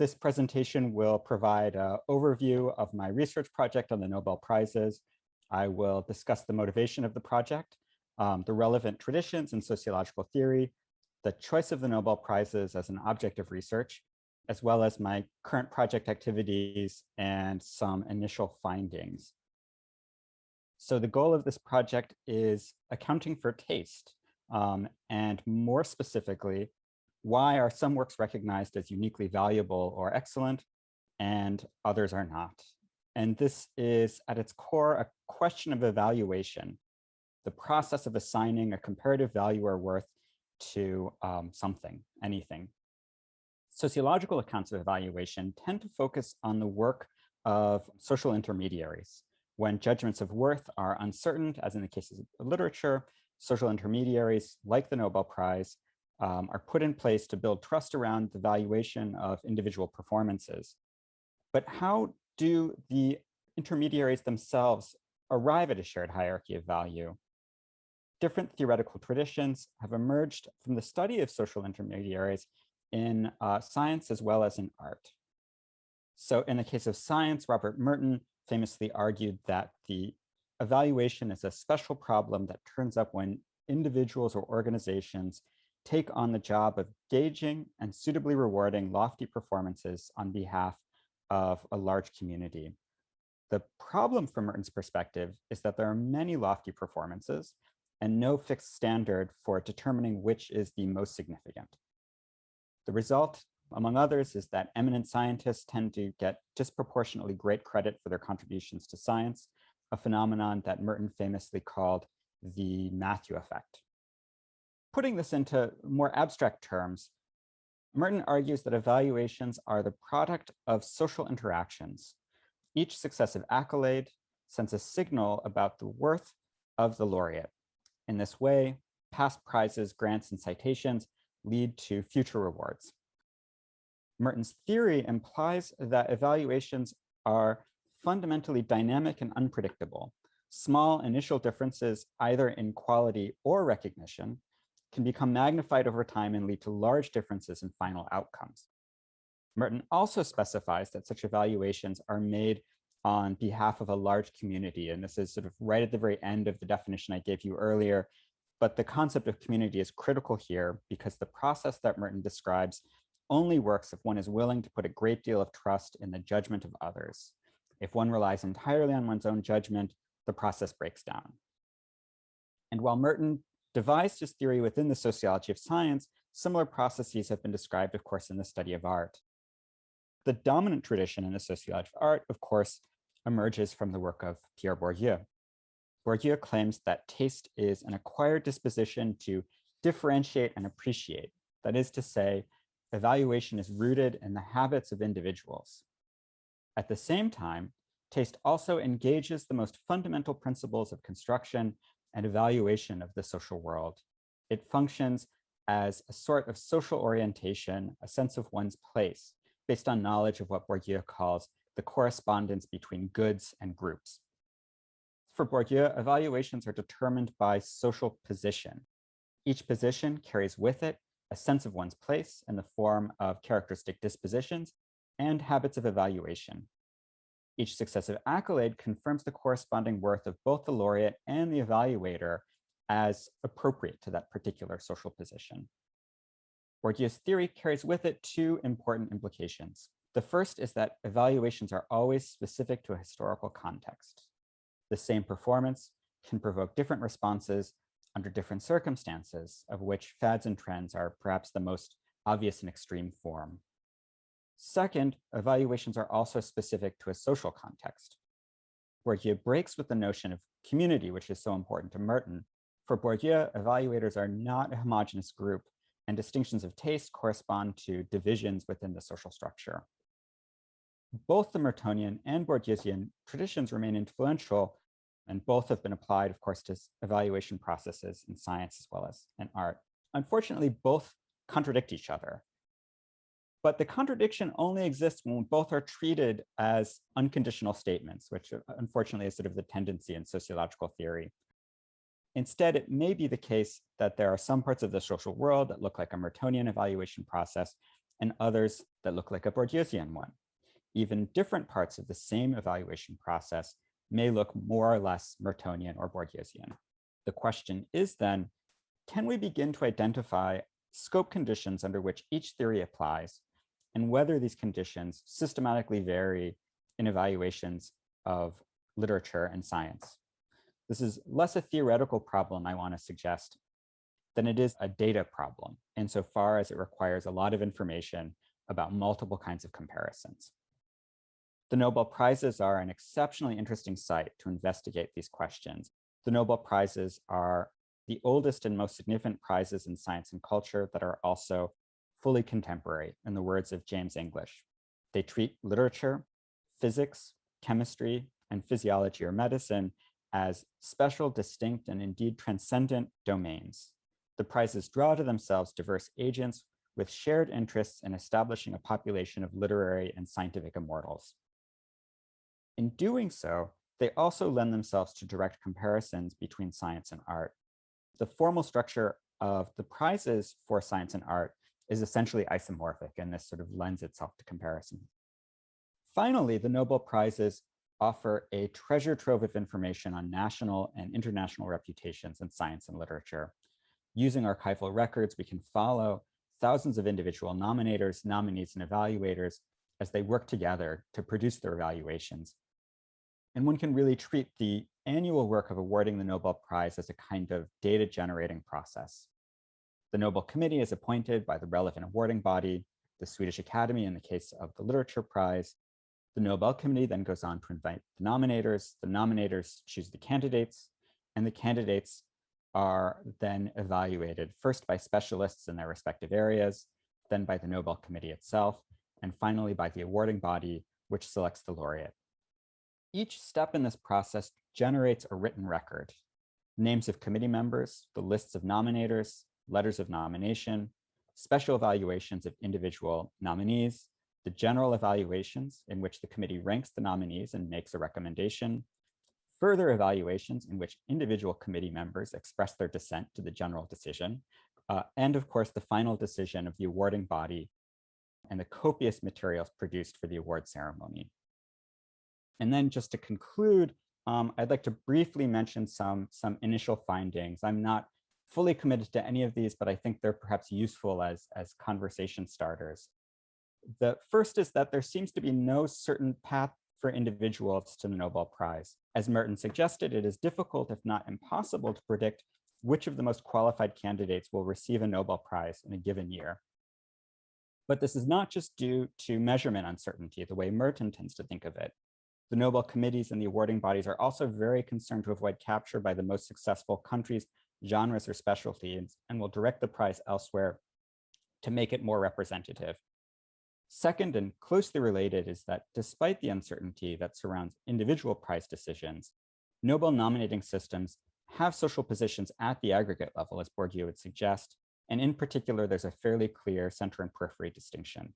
This presentation will provide an overview of my research project on the Nobel Prizes. I will discuss the motivation of the project, the relevant traditions in sociological theory, the choice of the Nobel Prizes as an object of research, as well as my current project activities and some initial findings. So the goal of this project is accounting for taste, and more specifically, why are some works recognized as uniquely valuable or excellent and others are not? And this is at its core a question of evaluation, the process of assigning a comparative value or worth to something, anything. Sociological accounts of evaluation tend to focus on the work of social intermediaries. When judgments of worth are uncertain, as in the cases of literature, social intermediaries like the Nobel Prize are put in place to build trust around the valuation of individual performances. But how do the intermediaries themselves arrive at a shared hierarchy of value? Different theoretical traditions have emerged from the study of social intermediaries in science as well as in art. So in the case of science, Robert Merton famously argued that the evaluation is a special problem that turns up when individuals or organizations take on the job of gauging and suitably rewarding lofty performances on behalf of a large community. The problem from Merton's perspective is that there are many lofty performances and no fixed standard for determining which is the most significant. The result, among others, is that eminent scientists tend to get disproportionately great credit for their contributions to science, a phenomenon that Merton famously called the Matthew effect. Putting this into more abstract terms, Merton argues that evaluations are the product of social interactions. Each successive accolade sends a signal about the worth of the laureate. In this way, past prizes, grants, and citations lead to future rewards. Merton's theory implies that evaluations are fundamentally dynamic and unpredictable. Small initial differences, either in quality or recognition, can become magnified over time and lead to large differences in final outcomes. Merton also specifies that such evaluations are made on behalf of a large community, and this is sort of right at the very end of the definition I gave you earlier, but the concept of community is critical here because the process that Merton describes only works if one is willing to put a great deal of trust in the judgment of others. If one relies entirely on one's own judgment, the process breaks down. And while Merton devised his theory within the sociology of science, similar processes have been described, of course, in the study of art. The dominant tradition in the sociology of art, of course, emerges from the work of Pierre Bourdieu. Bourdieu claims that taste is an acquired disposition to differentiate and appreciate. That is to say, evaluation is rooted in the habits of individuals. At the same time, taste also engages the most fundamental principles of construction and evaluation of the social world. It functions as a sort of social orientation, a sense of one's place, based on knowledge of what Bourdieu calls the correspondence between goods and groups. For Bourdieu, evaluations are determined by social position. Each position carries with it a sense of one's place in the form of characteristic dispositions and habits of evaluation. Each successive accolade confirms the corresponding worth of both the laureate and the evaluator as appropriate to that particular social position. Bourdieu's theory carries with it two important implications. The first is that evaluations are always specific to a historical context. The same performance can provoke different responses under different circumstances, of which fads and trends are perhaps the most obvious and extreme form. Second, evaluations are also specific to a social context. Bourdieu breaks with the notion of community, which is so important to Merton. For Bourdieu, evaluators are not a homogeneous group, and distinctions of taste correspond to divisions within the social structure. Both the Mertonian and Bourdieusian traditions remain influential, and both have been applied, of course, to evaluation processes in science as well as in art. Unfortunately, both contradict each other. But the contradiction only exists when both are treated as unconditional statements, which unfortunately is sort of the tendency in sociological theory. Instead, it may be the case that there are some parts of the social world that look like a Mertonian evaluation process, and others that look like a Bourdieusian one. Even different parts of the same evaluation process may look more or less Mertonian or Bourdieusian. The question is then, can we begin to identify scope conditions under which each theory applies, and whether these conditions systematically vary in evaluations of literature and science? This is less a theoretical problem, I want to suggest, than it is a data problem, insofar as it requires a lot of information about multiple kinds of comparisons. The Nobel Prizes are an exceptionally interesting site to investigate these questions. The Nobel Prizes are the oldest and most significant prizes in science and culture that are also fully contemporary, in the words of James English. They treat literature, physics, chemistry, and physiology or medicine as special, distinct, and indeed transcendent domains. The prizes draw to themselves diverse agents with shared interests in establishing a population of literary and scientific immortals. In doing so, they also lend themselves to direct comparisons between science and art. The formal structure of the prizes for science and art is essentially isomorphic, and this sort of lends itself to comparison. Finally, the Nobel Prizes offer a treasure trove of information on national and international reputations in science and literature. Using archival records, we can follow thousands of individual nominators, nominees, and evaluators as they work together to produce their evaluations. And one can really treat the annual work of awarding the Nobel Prize as a kind of data generating process. The Nobel Committee is appointed by the relevant awarding body, the Swedish Academy in the case of the Literature Prize. The Nobel Committee then goes on to invite the nominators choose the candidates, and the candidates are then evaluated first by specialists in their respective areas, then by the Nobel Committee itself, and finally by the awarding body, which selects the laureate. Each step in this process generates a written record: names of committee members, the lists of nominators, letters of nomination, special evaluations of individual nominees, the general evaluations in which the committee ranks the nominees and makes a recommendation, further evaluations in which individual committee members express their dissent to the general decision, and of course, the final decision of the awarding body and the copious materials produced for the award ceremony. And then just to conclude, I'd like to briefly mention some initial findings. I'm not fully committed to any of these, but I think they're perhaps useful as conversation starters. The first is that there seems to be no certain path for individuals to the Nobel Prize. As Merton suggested, it is difficult, if not impossible, to predict which of the most qualified candidates will receive a Nobel Prize in a given year. But this is not just due to measurement uncertainty, the way Merton tends to think of it. The Nobel committees and the awarding bodies are also very concerned to avoid capture by the most successful countries, genres, or specialties, and will direct the prize elsewhere to make it more representative. Second, and closely related, is that despite the uncertainty that surrounds individual prize decisions, Nobel nominating systems have social positions at the aggregate level, as Bourdieu would suggest, and in particular, there's a fairly clear center and periphery distinction.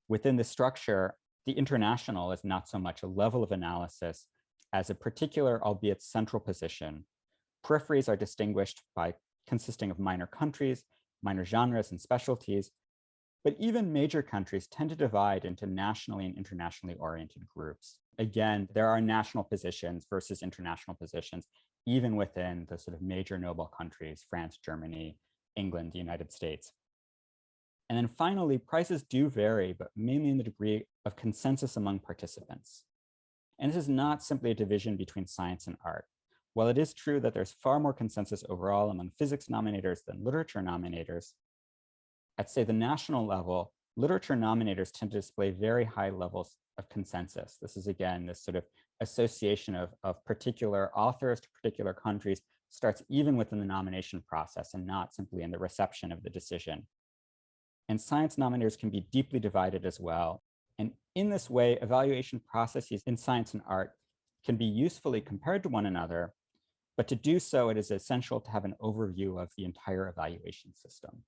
Within this structure, the international is not so much a level of analysis as a particular, albeit central position. Peripheries are distinguished by consisting of minor countries, minor genres, and specialties, but even major countries tend to divide into nationally and internationally oriented groups. Again, there are national positions versus international positions, even within the sort of major Nobel countries, France, Germany, England, the United States. And then finally, prizes do vary, but mainly in the degree of consensus among participants. And this is not simply a division between science and art. While it is true that there's far more consensus overall among physics nominators than literature nominators, at, say, the national level, literature nominators tend to display very high levels of consensus. This is, again, this sort of association of particular authors to particular countries starts even within the nomination process and not simply in the reception of the decision. And science nominators can be deeply divided as well. And in this way, evaluation processes in science and art can be usefully compared to one another, but to do so, it is essential to have an overview of the entire evaluation system.